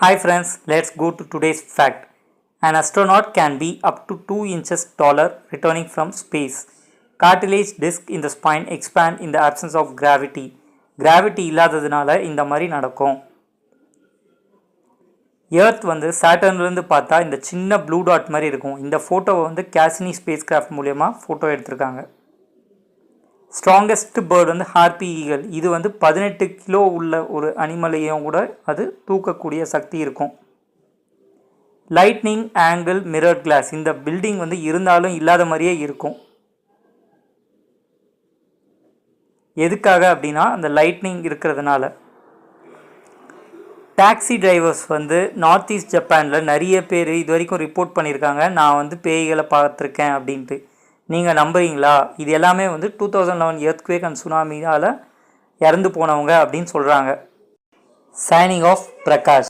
Hi friends, let's go to today's fact. An astronaut can be up to 2 inches taller returning from space. Cartilage disc in the spine expand in the absence of gravity. Gravity இல்லாததுனால இந்த மாதிரி நடக்கும். Earth வந்து சாட்டர்ன்லேருந்து பார்த்தா இந்த சின்ன blue dot மாதிரி இருக்கும். இந்த ஃபோட்டோவை வந்து கேசினி ஸ்பேஸ் கிராஃப்ட் மூலயமா ஃபோட்டோ எடுத்திருக்காங்க. ஸ்ட்ராங்கஸ்ட் பேர்டு வந்து ஹார்பி ஈகல். இது வந்து 18 கிலோ உள்ள ஒரு அனிமலையும் கூட அது தூக்கக்கூடிய சக்தி இருக்கும். Lightning angle mirror glass. இந்த பில்டிங் வந்து இருந்தாலும் இல்லாத மாதிரியே இருக்கும். எதுக்காக அப்படின்னா அந்த லைட்னிங் இருக்கிறதுனால. டாக்ஸி டிரைவர்ஸ் வந்து நார்த் ஈஸ்ட் ஜப்பானில் நிறைய பேர் இது வரைக்கும் ரிப்போர்ட் பண்ணியிருக்காங்க, நான் வந்து பேய்களை பார்த்துருக்கேன் அப்படின்ட்டு. நீங்கள் நம்புறீங்களா? இது எல்லாமே வந்து 2011 எர்த்குவேக் அண்ட் சுனாமியால் இறந்து போனவங்க அப்படின்னு சொல்கிறாங்க. Signing off Prakash.